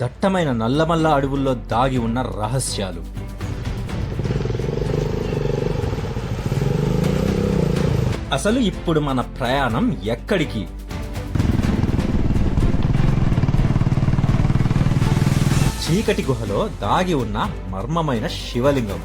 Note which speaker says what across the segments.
Speaker 1: దట్టమైన నల్లమల్ల అడవుల్లో దాగి ఉన్న రహస్యాలు. అసలు ఇప్పుడు మన ప్రయాణం ఎక్కడికి? చీకటి గుహలో దాగి ఉన్న మర్మమైన శివలింగం.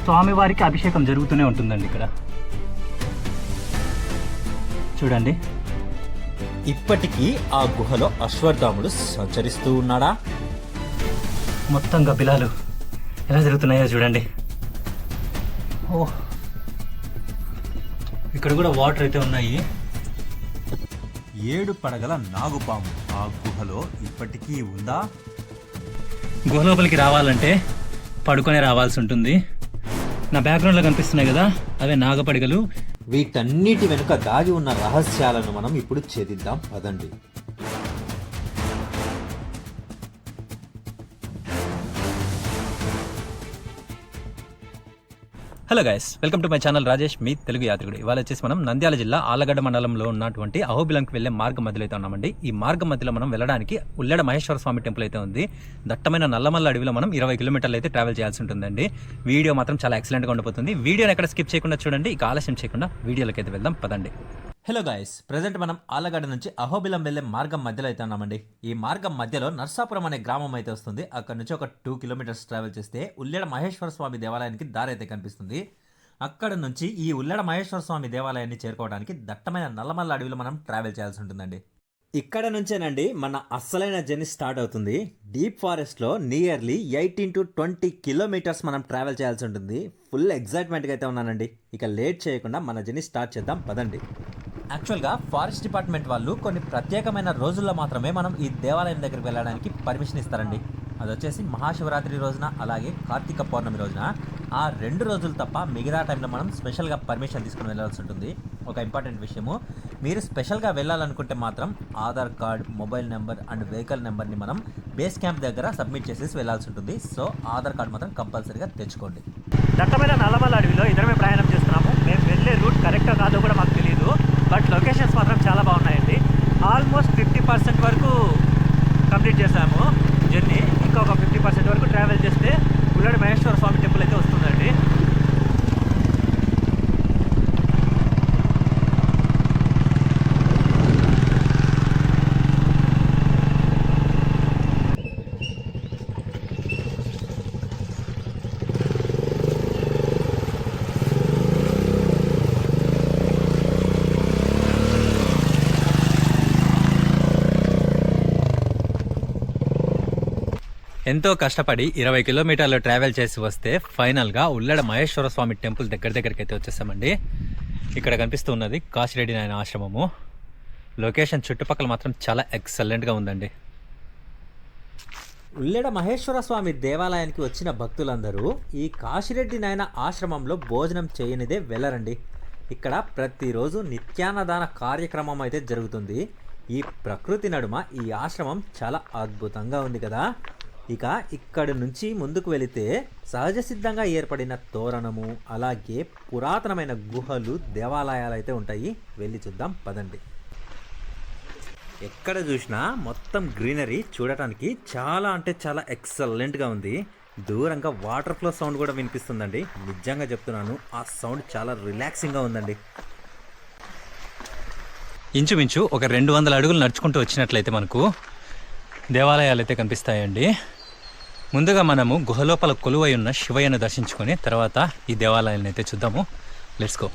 Speaker 2: స్వామివారికి అభిషేకం జరుగుతూనే ఉంటుందండి ఇక్కడ. చూడండి,
Speaker 1: ఇప్పటికీ ఆ గుహలో అశ్వత్థాముడు సంచరిస్తూ ఉన్నాడా?
Speaker 2: మొత్తం గబ్బిలాలు ఎలా జరుగుతున్నాయో చూడండి. ఓ, ఇక్కడ కూడా వాటర్ అయితే ఉన్నాయి.
Speaker 1: 7 పడగల నాగుపాము ఆ గుహలో ఇప్పటికీ ఉందా?
Speaker 2: గుహ లోపలికి రావాలంటే పడుకొనే రావాల్సి ఉంటుంది. నా బ్యాక్గ్రౌండ్లో కనిపిస్తున్నాయి కదా, అవే నాగపడిగలు.
Speaker 1: వీటన్నిటి వెనుక దాగి ఉన్న రహస్యాలను మనం ఇప్పుడు ఛేదిద్దాం పదండి.
Speaker 2: Hello guys, welcome to my channel Rajesh, మీ తెలుగు యాత్రికుడు. ఇవాళ వచ్చేసి మనం నంద్యాల జిల్లా ఆళ్లగడ్డ మండలంలో ఉన్నటువంటి అహోబిలంకి వెళ్లే మార్గం మధ్యలో అయితే ఉన్నామండి. ఈ మార్గం మధ్యలో మనం వెళ్ళడానికి ఉల్లెడ మహేశ్వర స్వామి టెంపుల్ అయితే ఉంది. దట్టమైన నల్లమల్ల అడవిలో మనం 20 కిలోమీటర్లు అయితే ట్రావెల్ చేయాల్సి ఉంటుందండి. వీడియో మాత్రం చాలా ఎక్సలెంట్గా ఉండిపోతుంది. వీడియోని ఎక్కడ స్కిప్ చేయకుండా చూడండి. ఇక ఆలస్యం చేయకుండా వీడియోలోకి అయితే వెళ్దాం పదండి. హలో గాయస్, ప్రజెంట్ మనం ఆళ్లగడ్డ నుంచి అహోబిలం వెళ్లే మార్గం మధ్యలో అయితే ఉన్నామండి. ఈ మార్గం మధ్యలో నర్సాపురం అనే గ్రామం అయితే వస్తుంది. అక్కడ నుంచి ఒక 2 కిలోమీటర్స్ ట్రావెల్ చేస్తే ఉల్లెడ మహేశ్వర స్వామి దేవాలయానికి దారి అయితే కనిపిస్తుంది. అక్కడ నుంచి ఈ ఉల్లెడ మహేశ్వర స్వామి దేవాలయాన్ని చేరుకోవడానికి దట్టమైన నల్లమల్ల అడవిలో మనం ట్రావెల్ చేయాల్సి ఉంటుందండి. ఇక్కడ నుంచేనండి మన అస్సలైన జర్నీ స్టార్ట్ అవుతుంది. డీప్ ఫారెస్ట్లో నియర్లీ 18 to 20 కిలోమీటర్స్ మనం ట్రావెల్ చేయాల్సి ఉంటుంది. ఫుల్ ఎగ్జైట్మెంట్గా అయితే ఉన్నానండి. ఇక లేట్ చేయకుండా మన జర్నీ స్టార్ట్ చేద్దాం పదండి. యాక్చువల్గా ఫారెస్ట్ డిపార్ట్మెంట్ వాళ్ళు కొన్ని ప్రత్యేకమైన రోజుల్లో మాత్రమే మనం ఈ దేవాలయం దగ్గరికి వెళ్ళడానికి పర్మిషన్ ఇస్తారండి. అది వచ్చేసి మహాశివరాత్రి రోజున, అలాగే కార్తీక పౌర్ణమి రోజున. ఆ 2 రోజులు తప్ప మిగతా టైంలో మనం స్పెషల్గా పర్మిషన్ తీసుకుని వెళ్ళాల్సి ఉంటుంది. ఒక ఇంపార్టెంట్ విషయము, మీరు స్పెషల్గా వెళ్ళాలనుకుంటే మాత్రం Aadhaar card, mobile number and vehicle నెంబర్ని మనం బేస్ క్యాంప్ దగ్గర సబ్మిట్ చేసేసి వెళ్ళాల్సి ఉంటుంది. సో ఆధార్ కార్డ్ మాత్రం కంపల్సరీగా తెచ్చుకోండి. దట్టమైన నల్లమల్ల అడవిలో ఇద్దరమే ప్రయాణం చేస్తున్నాము. మేము వెళ్ళే రూట్ కరెక్టో కాదో కూడా మాకు తెలియదు, బట్ లొకేషన్స్ మాత్రం చాలా బాగున్నాయండి. ఆల్మోస్ట్ 50% వరకు కంప్లీట్ చేసాము జర్నీ. ఇంకొక 50% వరకు ట్రావెల్ చేస్తే ఉల్లెడ మహేశ్వర స్వామి టెంపుల్ అయితే వస్తుందండి. ఎంతో కష్టపడి 20 కిలోమీటర్లు ట్రావెల్ చేసి వస్తే ఫైనల్గా ఉల్లెడ మహేశ్వర స్వామి టెంపుల్ దగ్గరికి అయితే వచ్చేసామండి. ఇక్కడ కనిపిస్తూ ఉన్నది కాశిరెడ్డి నాయన ఆశ్రమము. లొకేషన్ చుట్టుపక్కల మాత్రం చాలా ఎక్సలెంట్గా ఉందండి.
Speaker 1: ఉల్లెడ మహేశ్వర స్వామి దేవాలయానికి వచ్చిన భక్తులందరూ ఈ కాశిరెడ్డి నాయన ఆశ్రమంలో భోజనం చేయనిదే వెళ్ళరండి. ఇక్కడ ప్రతిరోజు నిత్యాన్నదాన కార్యక్రమం అయితే జరుగుతుంది. ఈ ప్రకృతి నడుమ ఈ ఆశ్రమం చాలా అద్భుతంగా ఉంది కదా. ఇక ఇక్కడి నుంచి ముందుకు వెళితే సహజ సిద్ధంగా ఏర్పడిన తోరణము, అలాగే పురాతనమైన గుహలు, దేవాలయాలు అయితే ఉంటాయి. వెళ్ళి చూద్దాం పదండి. ఎక్కడ చూసినా మొత్తం గ్రీనరీ చూడటానికి చాలా అంటే చాలా ఎక్సలెంట్గా ఉంది. దూరంగా వాటర్ ఫ్లో సౌండ్ కూడా వినిపిస్తుందండి. నిజంగా చెప్తున్నాను, ఆ సౌండ్ చాలా రిలాక్సింగ్గా ఉందండి.
Speaker 2: ఇంచుమించు ఒక 200 అడుగులు నడుచుకుంటూ వచ్చినట్లయితే మనకు దేవాలయాలు అయితే కనిపిస్తాయండి. ముందుగా మనము గుహలోపల కొలువై ఉన్న శివయ్యను దర్శించుకొని తర్వాత ఈ దేవాలయాలను అయితే చూద్దాము. Let's go.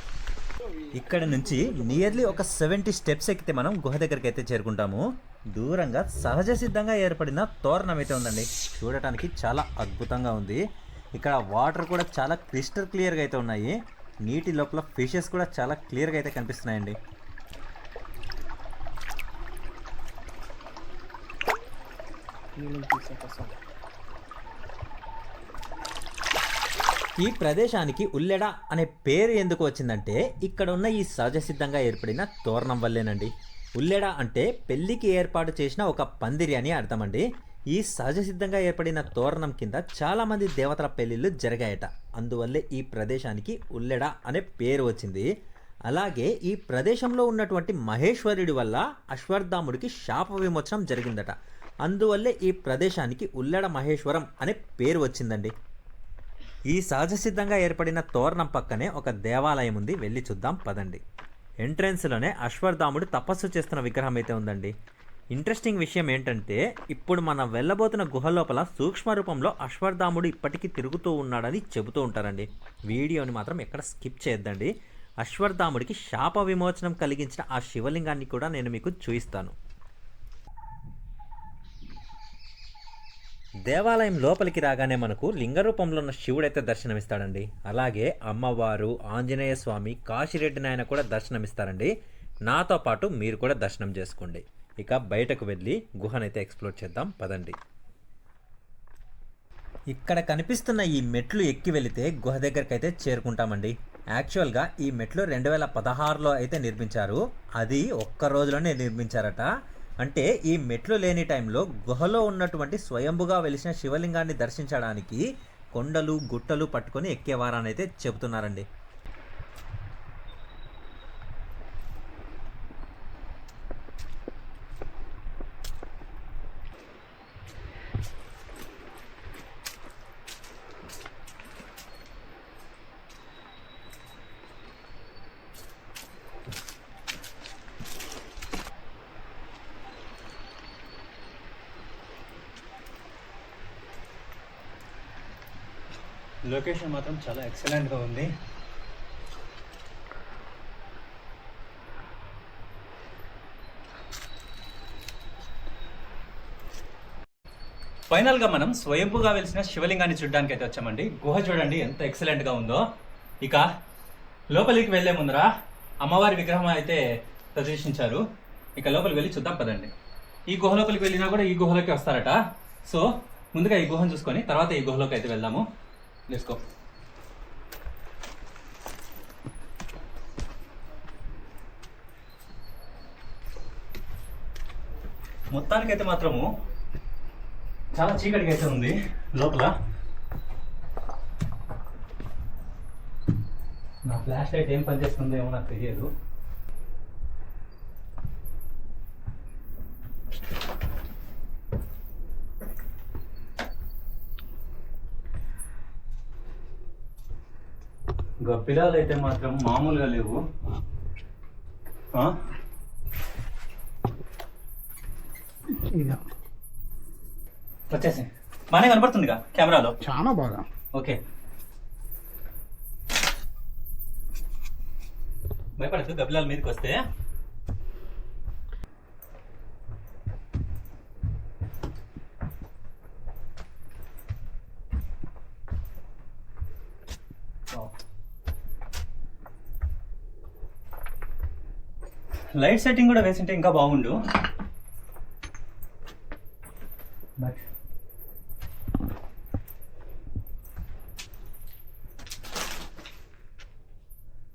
Speaker 1: ఇక్కడ నుంచి నియర్లీ ఒక 70 స్టెప్స్ ఎక్కితే మనం గుహ దగ్గరికి అయితే చేరుకుంటాము. దూరంగా సహజ సిద్ధంగా ఏర్పడిన తోరణం అయితే ఉందండి. చూడటానికి చాలా అద్భుతంగా ఉంది. ఇక్కడ వాటర్ కూడా చాలా క్రిస్టల్ క్లియర్గా అయితే ఉన్నాయి. నీటి లోపల ఫిషెస్ కూడా చాలా క్లియర్గా అయితే కనిపిస్తున్నాయండి. ఈ ప్రదేశానికి ఉల్లెడ అనే పేరు ఎందుకు వచ్చిందంటే ఇక్కడ ఉన్న ఈ సహజ సిద్ధంగా ఏర్పడిన తోరణం వల్లేనండి. ఉల్లెడ అంటే పెళ్లికి ఏర్పాటు చేసిన ఒక పందిరి అని అర్థమండి. ఈ సహజ సిద్ధంగా ఏర్పడిన తోరణం కింద చాలామంది దేవతల పెళ్లిళ్ళు జరిగాయట. అందువల్లే ఈ ప్రదేశానికి ఉల్లెడ అనే పేరు వచ్చింది. అలాగే ఈ ప్రదేశంలో ఉన్నటువంటి మహేశ్వరుడి వల్ల అశ్వత్థాముడికి శాప విమోచనం జరిగిందట. అందువల్లే ఈ ప్రదేశానికి ఉల్లెడ మహేశ్వరం అనే పేరు వచ్చిందండి. ఈ సహజసిద్ధంగా ఏర్పడిన తోరణం పక్కనే ఒక దేవాలయం ఉంది, వెళ్ళి చూద్దాం పదండి. ఎంట్రెన్స్లోనే అశ్వత్థాముడు తపస్సు చేస్తున్న విగ్రహం అయితే ఉందండి. ఇంట్రెస్టింగ్ విషయం ఏంటంటే ఇప్పుడు మనం వెళ్ళబోతున్న గుహ లోపల సూక్ష్మ రూపంలో అశ్వత్థాముడు ఇప్పటికీ తిరుగుతూ ఉన్నాడని చెబుతూ ఉంటారండి. వీడియోని మాత్రం ఎక్కడ స్కిప్ చేయొద్దండి. అశ్వత్థాముడికి శాప విమోచనం కలిగించిన ఆ శివలింగాన్ని కూడా నేను మీకు చూపిస్తాను. దేవాలయం లోపలికి రాగానే మనకు లింగ రూపంలో ఉన్న శివుడైతే దర్శనమిస్తాడండి. అలాగే అమ్మవారు, ఆంజనేయ స్వామి, కాశిరెడ్డి నాయన కూడా దర్శనమిస్తారండి. నాతో పాటు మీరు కూడా దర్శనం చేసుకోండి. ఇక బయటకు వెళ్ళి గుహనైతే ఎక్స్ప్లోర్ చేద్దాం పదండి. ఇక్కడ కనిపిస్తున్న ఈ మెట్లు ఎక్కి వెళితే గుహ దగ్గరికి అయితే చేరుకుంటామండి. యాక్చువల్గా ఈ మెట్లు 2016లో అయితే నిర్మించారు. అది ఒక్క రోజులోనే నిర్మించారట. అంటే ఈ మెట్లు లేని టైంలో గుహలో ఉన్నటువంటి స్వయంభుగా వెలిసిన శివలింగాన్ని దర్శించడానికి కొండలు గుట్టలు పట్టుకొని ఎక్కేవారని అయితే చెబుతున్నారండి.
Speaker 2: లొకేషన్ మాత్రం చాలా ఎక్సలెంట్గా ఉంది. ఫైనల్గా మనం స్వయంభుగా వెలిసిన శివలింగాన్ని చూడడానికి అయితే వచ్చామండి. గుహ చూడండి ఎంత ఎక్సలెంట్గా ఉందో. ఇక లోపలికి వెళ్ళే ముందర అమ్మవారి విగ్రహం అయితే ప్రదర్శించారు. ఇక లోపలికి వెళ్ళి చూద్దాం పదండి. ఈ గుహ లోపలికి వెళ్ళినా కూడా ఈ గుహలోకి వస్తారట. సో ముందుగా ఈ గుహను చూసుకొని తర్వాత ఈ గుహలోకి అయితే వెళ్దాము. Let's go. మొత్తానికైతే మాత్రము చాలా చీకటిగా అయితే ఉంది లోపల. నా ఫ్లాష్ లైట్ ఏం పనిచేస్తుందో ఏమో నాకు తెలియదు. గప్పిలాలు అయితే మాత్రం మామూలుగా లేవు. వచ్చేసి బాగానే కనపడుతుందిగా కెమెరాలో,
Speaker 3: చాలా బాగా.
Speaker 2: ఓకే, భయపడద్దు గబ్బిలాల మీదకి వస్తే. లైట్ సెట్టింగ్ కూడా వేసింటే ఇంకా బాగుండు. బట్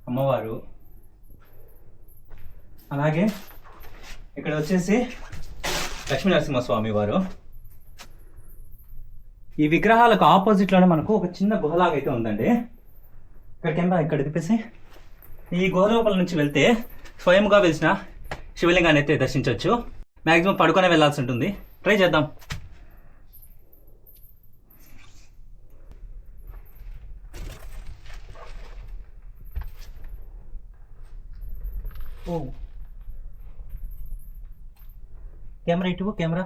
Speaker 2: అమ్మవారు, అలాగే ఇక్కడ వచ్చేసి లక్ష్మీ నరసింహస్వామి వారు. ఈ విగ్రహాలకు ఆపోజిట్లోనే మనకు ఒక చిన్న గుహలాగా అయితే ఉందండి. ఇక్కడ కెమెరా ఇక్కడ తిప్పేసి ఈ గుహ లోపల నుంచి వెళ్తే స్వయంగా వెలిసిన శివలింగాన్ని అయితే దర్శించవచ్చు. మ్యాక్సిమం పడుకొనే వెళ్ళాల్సి ఉంటుంది. ట్రై చేద్దాం. ఓ కెమెరా ఇటు, కెమెరా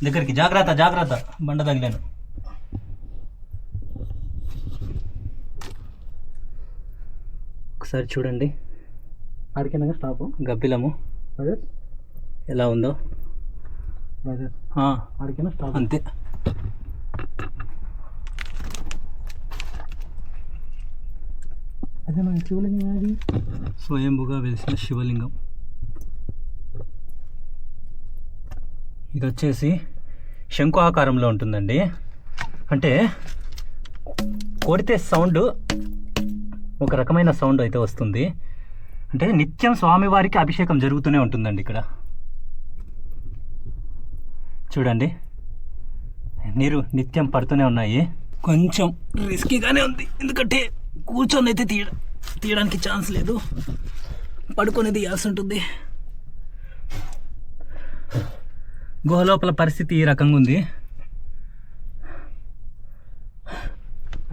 Speaker 2: దగ్గరికి. జాగ్రత్త జాగ్రత్త, బండ తగిలాను. ఒకసారి చూడండి,
Speaker 3: ఆడికైనా స్టాప్.
Speaker 2: గబ్బిలము
Speaker 3: అదే
Speaker 2: ఎలా ఉందో.
Speaker 3: ఆడికైనా స్టాప్.
Speaker 2: అంతే.
Speaker 3: అదే మన శివలింగం అది
Speaker 2: స్వయంభుగా వెలిసిన శివలింగం. ఇది వచ్చేసి శంకు ఆకారంలో ఉంటుందండి. అంటే కొడితే సౌండ్ ఒక రకమైన సౌండ్ అయితే వస్తుంది. అంటే నిత్యం స్వామివారికి అభిషేకం జరుగుతూనే ఉంటుందండి. ఇక్కడ చూడండి, నీరు నిత్యం పడుతూనే ఉన్నాయి. కొంచెం రిస్కీగానే ఉంది, ఎందుకంటే కూర్చొని అయితే తీయడానికి ఛాన్స్ లేదు. పడుకొని తీయాల్సి ఉంటుంది. గుహ లోపల పరిస్థితి ఈ రకంగా ఉంది.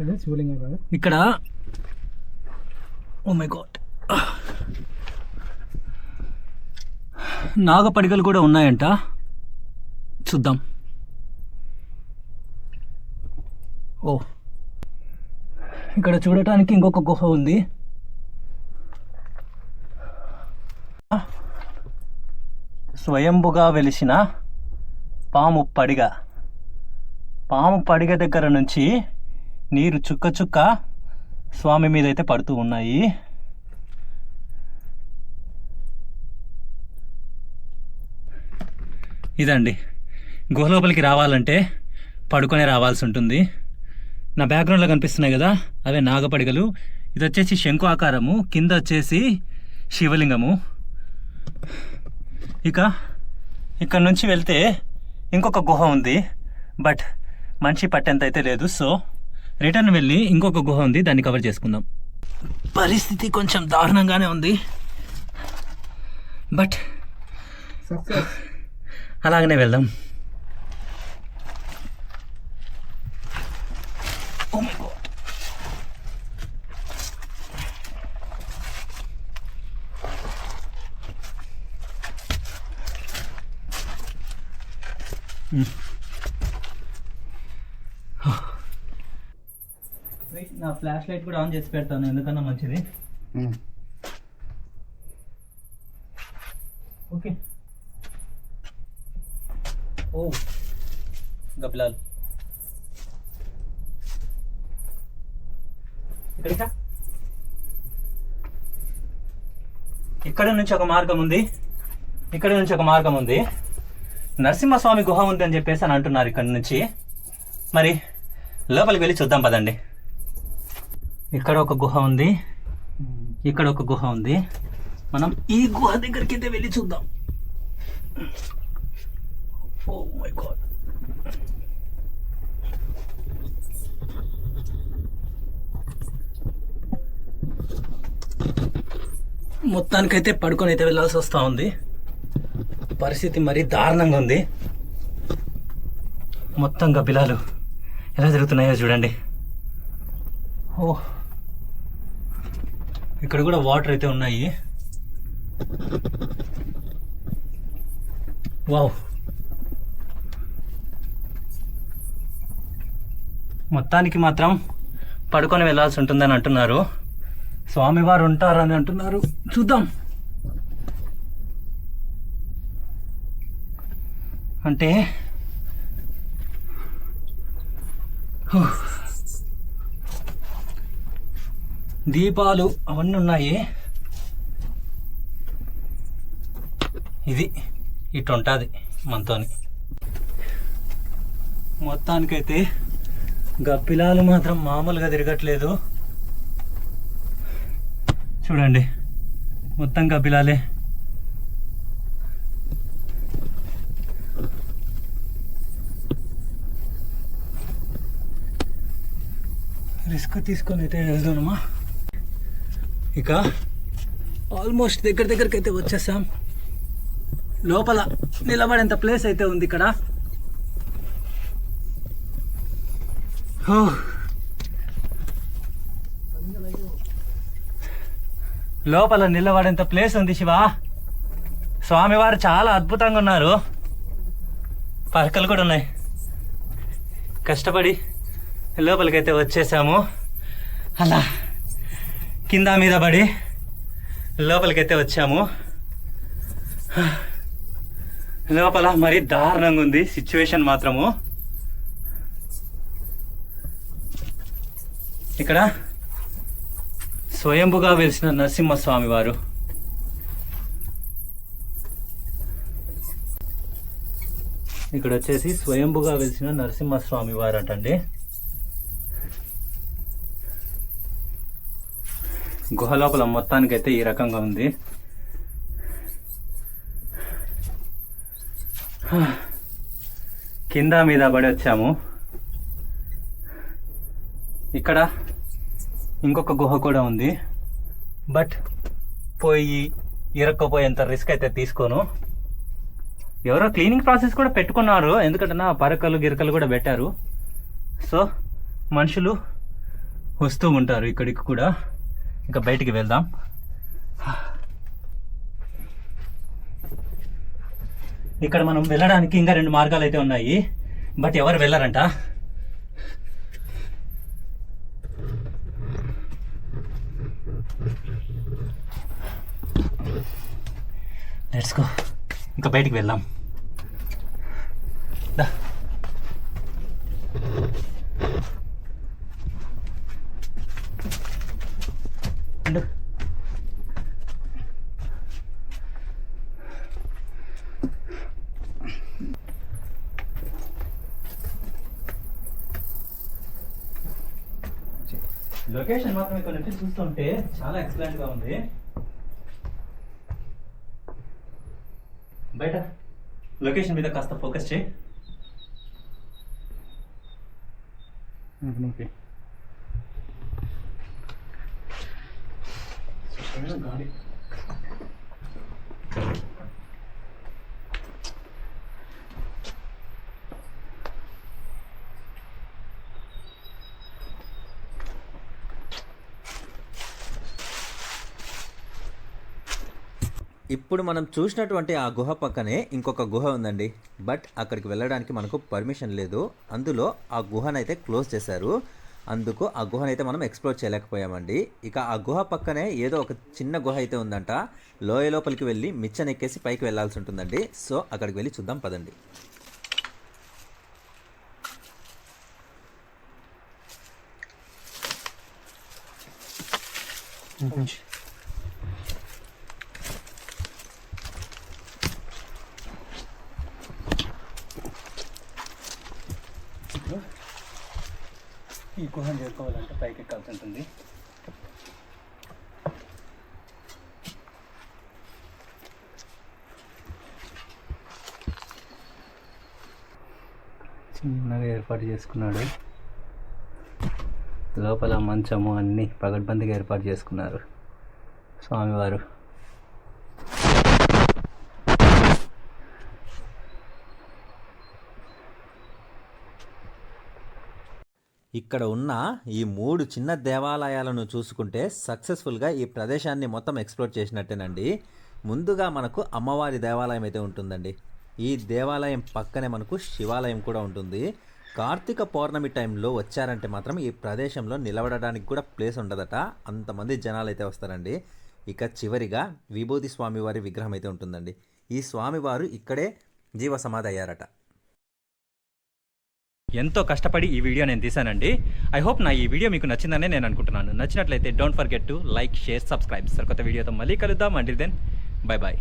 Speaker 3: అదే శివలింగం కదా.
Speaker 2: ఇక్కడ ఓ మై గాడ్ నాగపడిగలు కూడా ఉన్నాయంట, చూద్దాం. ఓ ఇక్కడ చూడటానికి ఇంకొక గుహ ఉంది. స్వయంభుగా వెలిసిన పాము పడిగ. పాము పడిగ దగ్గర నుంచి నీరు చుక్క చుక్క స్వామి మీద అయితే పడుతూ ఉన్నాయి. ఇదండి, గుహ లోపలికి రావాలంటే పడుకొనే రావాల్సి ఉంటుంది. నా బ్యాక్గ్రౌండ్లో కనిపిస్తున్నాయి కదా, అవే నాగపడిగలు. ఇది వచ్చేసి శంకు ఆకారము, కింద వచ్చేసి శివలింగము. ఇక ఇక్కడ నుంచి వెళ్తే ఇంకొక గుహ ఉంది, బట్ మనిషి పట్టేంత అయితే లేదు. సో రిటర్న్ వెళ్ళి ఇంకొక గుహ ఉంది, దాన్ని కవర్ చేసుకుందాం. పరిస్థితి కొంచెం దారుణంగానే ఉంది, బట్ అలాగనే వెళ్దాం. Oh my God. నా ఫ్లాష్ లైట్ కూడా ఆన్ చేసి పెడతాను, ఎందుకన్నా మంచిది. ఓకే. ఓ గబ్లాల్ ఇక్కడ నుంచి ఒక మార్గం ఉంది, ఇక్కడ నుంచి ఒక మార్గం ఉంది. నరసింహస్వామి గుహ ఉంది అని చెప్పేసి అని అంటున్నారు ఇక్కడ నుంచి. మరి లోపలికి వెళ్ళి చూద్దాం పదండి. ఇక్కడ ఒక గుహ ఉంది, ఇక్కడ ఒక గుహ ఉంది. మనం ఈ గుహ దగ్గరికి అయితే వెళ్ళి చూద్దాం. ఓ మై గాడ్, మొత్తానికైతే పడుకొని అయితే వెళ్ళాల్సి వస్తూ ఉంది. పరిస్థితి మరీ దారుణంగా ఉంది. మొత్తం గబ్బిలాలు ఎలా జరుగుతున్నాయో చూడండి. ఓ ఇక్కడ కూడా వాటర్ అయితే ఉన్నాయి. వావ్, మొత్తానికి మాత్రం పడుకొని వెళ్ళాల్సి ఉంటుందని అంటున్నారు. స్వామివారు ఉంటారని అంటున్నారు, చూద్దాం. అంటే దీపాలు అవన్నీ ఉన్నాయి. ఇది ఇటు ఉంటుంది మనతోని. మొత్తానికైతే గబ్బిలాలు మాత్రం మామూలుగా తిరగట్లేదు. చూడండి, మొత్తం గబ్బిలాలే. రిస్క్ తీసుకొని అయితే వెళ్దామా. ఇక ఆల్మోస్ట్ దగ్గరికి అయితే వచ్చేసాం. లోపల నిలబడేంత ప్లేస్ అయితే ఉంది ఇక్కడ. లోపల నిలబడేంత ప్లేస్ ఉంది శివ. స్వామివారు చాలా అద్భుతంగా ఉన్నారు. పరకలు కూడా ఉన్నాయి. కష్టపడి లోపలికైతే వచ్చేసాము. అలా కింద మీద పడి లోపలికైతే వచ్చాము. లోపల మరీ దారుణంగా ఉంది సిచ్యువేషన్ మాత్రము. ఇక్కడ స్వయంభుగా వెలిసిన నరసింహస్వామి వారు. ఇక్కడ వచ్చేసి స్వయంభుగా వెలిసిన నరసింహస్వామి వారు అంటండి. గుహ లోపల మొత్తానికైతే ఈ రకంగా ఉంది. కింద మీద పడి వచ్చాము. ఇక్కడ ఇంకొక గుహ కూడా ఉంది, బట్ పోయి ఇరక్కపోయేంత రిస్క్ అయితే తీసుకోను. ఎవరో క్లీనింగ్ ప్రాసెస్ కూడా పెట్టుకున్నారు, ఎందుకంటే నా పరకలు గిరకలు కూడా పెట్టారు. సో మనుషులు వస్తూ ఉంటారు ఇక్కడికి కూడా. ఇంకా బయటికి వెళ్దాం. ఇక్కడ మనం వెళ్ళడానికి ఇంకా 2 మార్గాలు అయితే ఉన్నాయి, బట్ ఎవరు వెళ్ళారంట. లెట్స్ గో, ఇంకా బయటికి వెళ్దాం. దా. ఉండు. లొకేషన్ మాత్రం ఇక్కడ నుంచి చూస్తుంటే చాలా ఎక్సలెంట్ గా ఉంది. బయట లొకేషన్ మీద కాస్త ఫోకస్ చేయి.
Speaker 3: ఓకే. గాడి
Speaker 1: ఇప్పుడు మనం చూసినటువంటి ఆ గుహ పక్కనే ఇంకొక గుహ ఉందండి. బట్ అక్కడికి వెళ్ళడానికి మనకు పర్మిషన్ లేదు. అందులో ఆ గుహనైతే క్లోజ్ చేశారు. అందుకు ఆ గుహనైతే మనం ఎక్స్ప్లోర్ చేయలేకపోయామండి. ఇక ఆ గుహ పక్కనే ఏదో ఒక చిన్న గుహ అయితే ఉందంట. లోయ లోపలికి వెళ్ళి మిచ్చనెక్కేసి పైకి వెళ్ళాల్సి ఉంటుందండి. సో అక్కడికి వెళ్ళి చూద్దాం పదండి.
Speaker 2: ఈ గుహను చేరుకోవాలంటే పైకి ఎక్కాల్సి ఉంటుంది. చిన్నగా ఏర్పాటు చేసుకున్నాడు. లోపల మంచము అన్నీ పగడ్బందీగా ఏర్పాటు చేసుకున్నారు స్వామివారు.
Speaker 1: ఇక్కడ ఉన్న ఈ 3 చిన్న దేవాలయాలను చూసుకుంటే సక్సెస్ఫుల్గా ఈ ప్రదేశాన్ని మొత్తం ఎక్స్ప్లోర్ చేసినట్టేనండి. ముందుగా మనకు అమ్మవారి దేవాలయం అయితే ఉంటుందండి. ఈ దేవాలయం పక్కనే మనకు శివాలయం కూడా ఉంటుంది. కార్తీక పౌర్ణమి టైంలో వచ్చారంటే మాత్రం ఈ ప్రదేశంలో నిలబడడానికి కూడా ప్లేస్ ఉండదట, అంతమంది జనాలు అయితే వస్తారండి. ఇక చివరిగా విభూతి స్వామివారి విగ్రహం అయితే ఉంటుందండి. ఈ స్వామివారు ఇక్కడే జీవ సమాధి అయ్యారట.
Speaker 2: ఎంతో కష్టపడి ఈ వీడియో నేను తీశానండి. ఐ హోప్ నా ఈ వీడియో మీకు నచ్చిందనే నేను అనుకుంటున్నాను. నచ్చినట్లయితే don't forget to like, share, subscribe. సరికొత్త వీడియోతో మళ్ళీ కలుద్దాం. Until then bye bye.